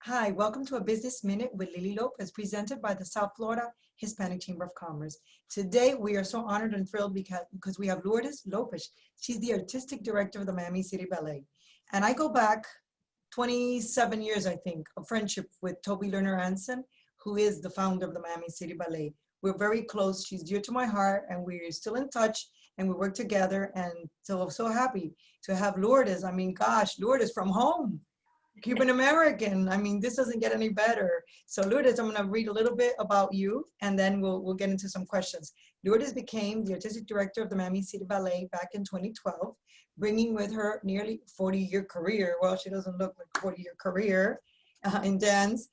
Hi, welcome to a Business Minute with Lourdes Lopez, presented by the South Florida Hispanic Chamber of Commerce. Today, we are so honored and thrilled because we have Lourdes Lopez. She's the artistic director of the Miami City Ballet. And I go back 27 years, I think, of friendship with Toby Lerner Anson, who is the founder of the Miami City Ballet. We're very close. She's dear to my heart, and we're still in touch, and we work together. And so happy to have Lourdes. I mean, gosh, Lourdes from home. Cuban American. I mean, this doesn't get any better. So Lourdes, I'm going to read a little bit about you, and then we'll get into some questions. Lourdes became the artistic director of the Miami City Ballet back in 2012, bringing with her nearly 40-year career. Well, she doesn't look like a 40-year career in dance,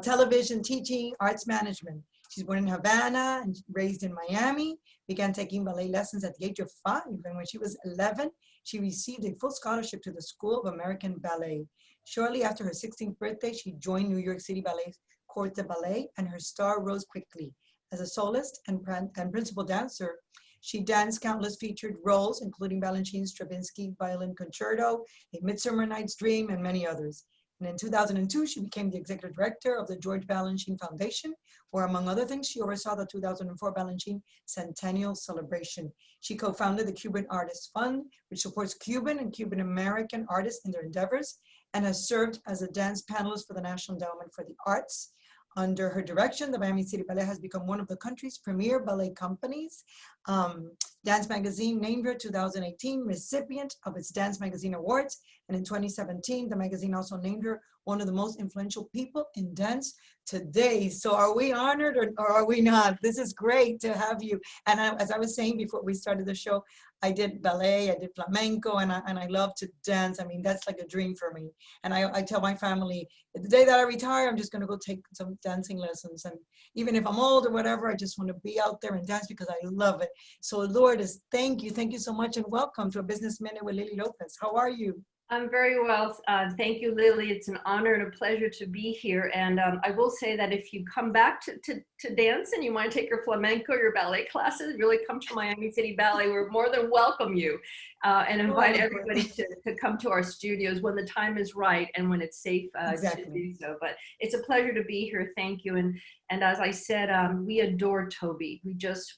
television, teaching, arts management. She's born in Havana and raised in Miami, began taking ballet lessons at the age of 5. And when she was 11, she received a full scholarship to the School of American Ballet. Shortly after her 16th birthday, she joined New York City Ballet's Corps de Ballet, and her star rose quickly. As a soloist and principal dancer, she danced countless featured roles, including Balanchine, Stravinsky, Violin Concerto, A Midsummer Night's Dream, and many others. And in 2002, she became the executive director of the George Balanchine Foundation, where, among other things, she oversaw the 2004 Balanchine Centennial Celebration. She co-founded the Cuban Artists Fund, which supports Cuban and Cuban American artists in their endeavors, and has served as a dance panelist for the National Endowment for the Arts. Under her direction, the Miami City Ballet has become one of the country's premier ballet companies. Dance Magazine named her 2018 recipient of its Dance Magazine Awards. And in 2017, the magazine also named her one of the most influential people in dance today. So are we honored or are we not? This is great to have you. And as I was saying before we started the show, I did ballet, I did flamenco, and I love to dance. I mean, that's like a dream for me. And I tell my family, the day that I retire, I'm just gonna go take some dancing lessons. And even if I'm old or whatever, I just wanna be out there and dance because I love it. So Lourdes, thank you so much, and welcome to a Business Minute with Lourdes Lopez. How are you? I'm very well. Thank you, Lily. It's an honor and a pleasure to be here. And I will say that if you come back to dance and you want to take your flamenco, your ballet classes, really come to Miami City Ballet. We're more than welcome you and invite everybody to come to our studios when the time is right and when it's safe to do so. But it's a pleasure to be here. Thank you. And as I said, we adore Toby.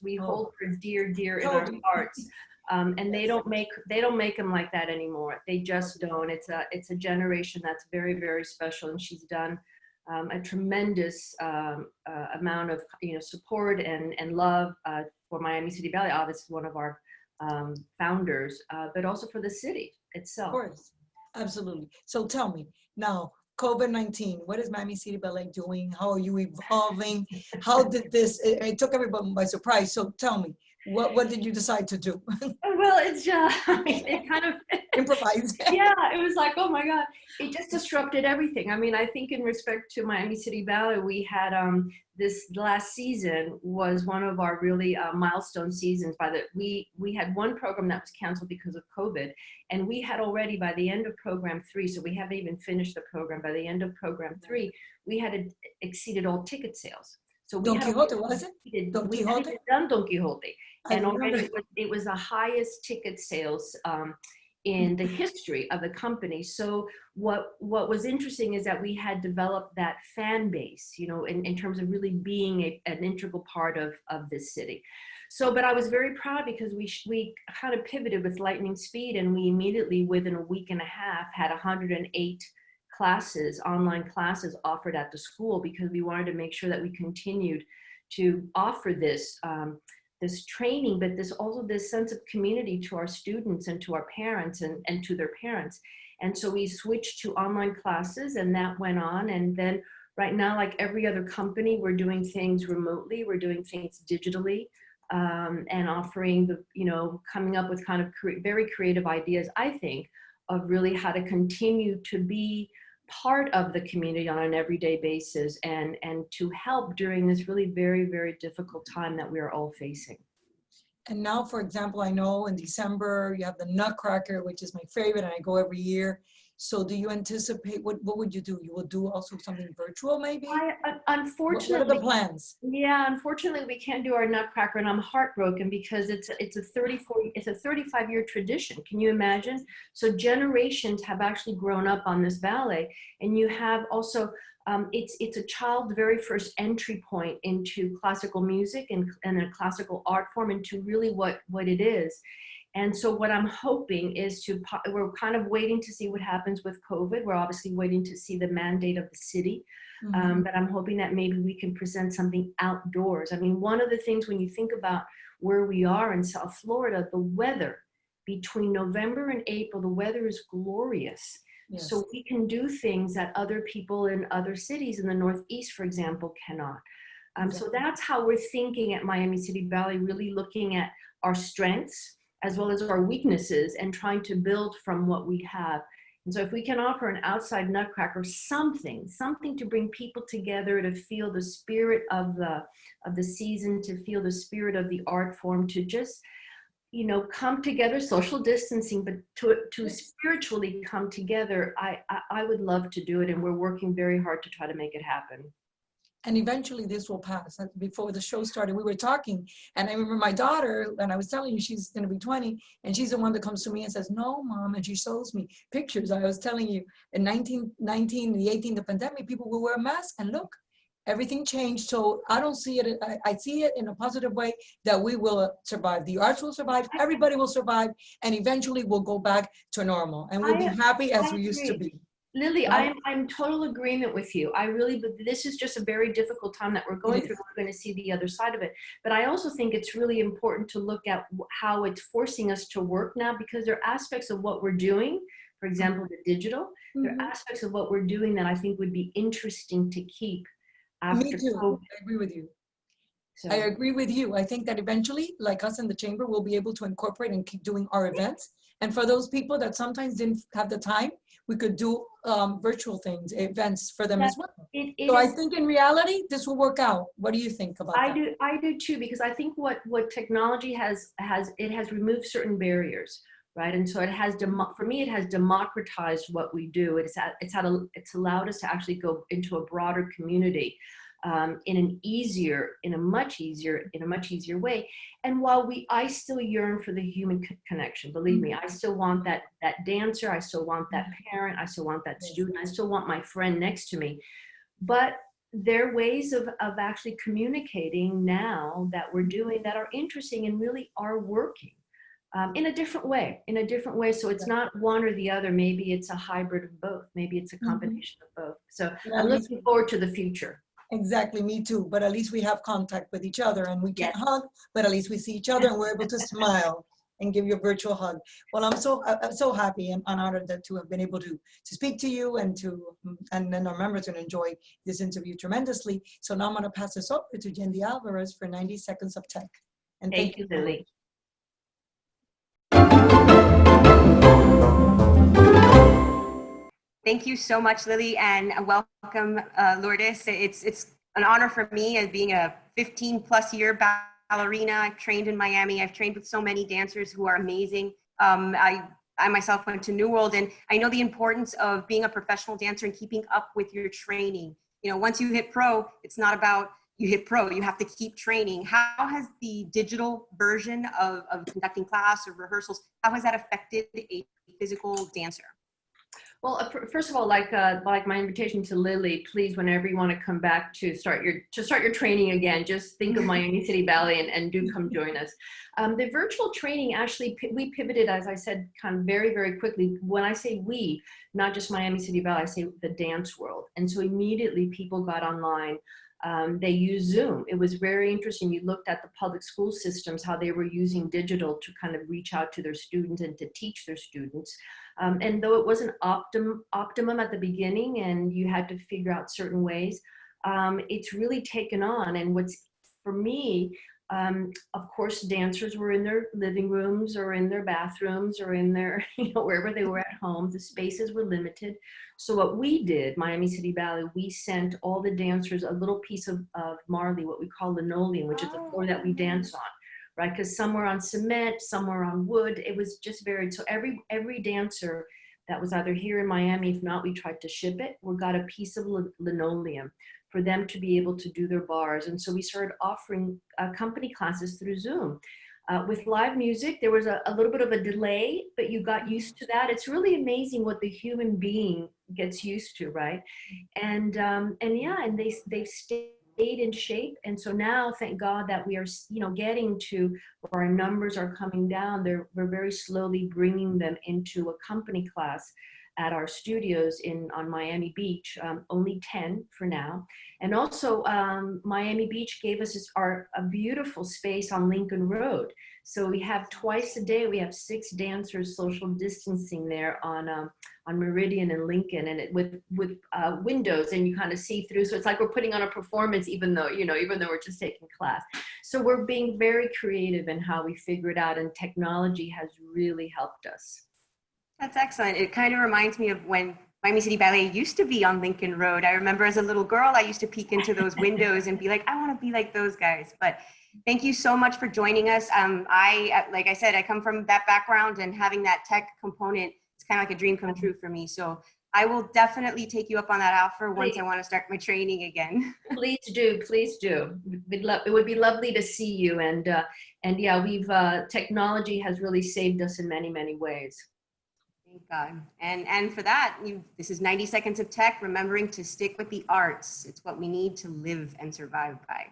We hold her dear in our hearts. And they don't make them like that anymore. They just don't. It's a generation that's very special, and she's done a tremendous amount of support and love for Miami City Ballet. Obviously, one of our founders, but also for the city itself. Of course, absolutely. So tell me now, COVID-19, what is Miami City Ballet doing? How are you evolving? How did this? It took everyone by surprise. So tell me. What did you decide to do? Well, it's just, it kind of improvised. Yeah, it was like, oh my God, it just disrupted everything. I mean, I think in respect to Miami City Ballet, we had this last season was one of our really milestone seasons. We had one program that was canceled because of COVID, and we had already by the end of program 3, so we haven't even finished the program. By the end of program 3, we had exceeded all ticket sales. So Don Quixote, was it? Don Quixote? Done Don Quixote. And already it was the highest ticket sales in the history of the company. So what was interesting is that we had developed that fan base, in terms of really being an integral part of this city. So, but I was very proud because we kind of pivoted with lightning speed, and we immediately, within a week and a half, had 108 classes, online classes offered at the school, because we wanted to make sure that we continued to offer this training, but also this sense of community to our students and to our parents and to their parents. And so we switched to online classes, and that went on. And then right now, like every other company, we're doing things remotely, we're doing things digitally, and offering coming up with kind of very creative ideas, I think, of really how to continue to be part of the community on an everyday basis and to help during this really very difficult time that we are all facing. And now, for example, I know in December you have the Nutcracker, which is my favorite, and I go every year. So do you anticipate, what would you do? You will do also something virtual maybe? What are the Unfortunately, plans? yeah, unfortunately, we can't do our Nutcracker, and I'm heartbroken because it's a 35-year tradition. Can you imagine? So generations have actually grown up on this ballet, and you have also it's a child's very first entry point into classical music and a classical art form, into really what it is. And so what I'm hoping is we're kind of waiting to see what happens with COVID. We're obviously waiting to see the mandate of the city. But I'm hoping that maybe we can present something outdoors. I mean, one of the things when you think about where we are in South Florida, the weather between November and April, the weather is glorious. Yes. So we can do things that other people in other cities in the Northeast, for example, cannot. So that's how we're thinking at Miami City Ballet, really looking at our strengths as well as our weaknesses and trying to build from what we have. And so if we can offer an outside Nutcracker, something to bring people together, to feel the spirit of the season, to feel the spirit of the art form, to just, come together, social distancing, but to spiritually come together, I would love to do it. And we're working very hard to try to make it happen. And eventually this will pass. Before the show started, we were talking, and I remember my daughter, and I was telling you she's going to be 20, and she's the one that comes to me and says, "No, Mom," and she shows me pictures. I was telling you, in 1919, the 18, the pandemic, people will wear a mask, and look, everything changed. So I don't see it, I see it in a positive way, that we will survive. The arts will survive, everybody will survive, and eventually we'll go back to normal, and we'll be happy as we used to be. Lily, Right? I'm total agreement with you. But this is just a very difficult time that we're going through. We're going to see the other side of it. But I also think it's really important to look at how it's forcing us to work now, because there are aspects of what we're doing, for example, the digital, there are aspects of what we're doing that I think would be interesting to keep after Me too. COVID. I agree with you. So. I agree with you. I think that eventually, like us in the chamber, we'll be able to incorporate and keep doing our events. And for those people that sometimes didn't have the time, we could do virtual things, events for them as well. So I think in reality, this will work out. What do you think about that? I do too, because I think what technology has removed certain barriers, right? And so for me, it has democratized what we do. It's allowed us to actually go into a broader community. In a much easier way. And while I still yearn for the human connection, believe me, I still want that dancer, I still want that parent, I still want that student, I still want my friend next to me. But there are ways of actually communicating now that we're doing that are interesting and really are working in a different way. So it's not one or the other. Maybe it's a hybrid of both. Maybe it's a combination of both. So I'm looking forward to the future. Exactly, me too. But at least we have contact with each other, and we can't hug, but at least we see each other and we're able to smile and give you a virtual hug. Well, I'm so happy and honored to have been able to speak to you and then our members can enjoy this interview tremendously. So now I'm going to pass this over to Yendi Alvarez for 90 seconds of tech. And thank you, Lily. Thank you so much, Lily, and welcome, Lourdes. It's an honor for me as being a 15-plus-year ballerina. I've trained in Miami. I've trained with so many dancers who are amazing. I myself went to New World, and I know the importance of being a professional dancer and keeping up with your training. Once you hit pro, it's not about you hit pro. You have to keep training. How has the digital version of conducting class or rehearsals, how has that affected a physical dancer? Well, first of all, like my invitation to Lily, please, whenever you want to come back to start your training again, just think of Miami City Ballet and do come join us. The virtual training, actually, we pivoted, as I said, kind of very, very quickly. When I say we, not just Miami City Ballet, I say the dance world. And so immediately people got online. They used Zoom. It was very interesting. You looked at the public school systems, how they were using digital to kind of reach out to their students and to teach their students. And though it wasn't optimum at the beginning and you had to figure out certain ways, it's really taken on. And for me, of course, dancers were in their living rooms or in their bathrooms or in their, wherever they were at home. The spaces were limited. So what we did, Miami City Ballet, we sent all the dancers a little piece of marley, what we call linoleum, which is the floor that we dance on, right? Because some were on cement, some were on wood. It was just varied. So every dancer that was either here in Miami. If not, we tried to ship it. We got a piece of linoleum for them to be able to do their bars. And so we started offering company classes through Zoom. With live music, there was a little bit of a delay, but you got used to that. It's really amazing what the human being gets used to, right? And yeah, and they've stayed in shape. And so now, thank God that we are, getting to where our numbers are coming down. We're very slowly bringing them into a company class at our studios on Miami Beach, only 10 for now. And also Miami Beach gave us a beautiful space on Lincoln Road. So we have twice a day, we have 6 dancers social distancing there on Meridian and Lincoln, and with windows, and you kind of see through. So it's like we're putting on a performance, even though we're just taking class. So we're being very creative in how we figure it out, and technology has really helped us. That's excellent. It kind of reminds me of when Miami City Ballet used to be on Lincoln Road. I remember as a little girl, I used to peek into those windows and be like, I want to be like those guys. But thank you so much for joining us. Like I said, I come from that background, and having that tech component, it's kind of like a dream come true for me. So I will definitely take you up on that offer once I want to start my training again. Please do, please do. It would be lovely to see you. And yeah, technology has really saved us in many, many ways. Thank God. And for that, this is 90 Seconds of Tech, remembering to stick with the arts. It's what we need to live and survive by.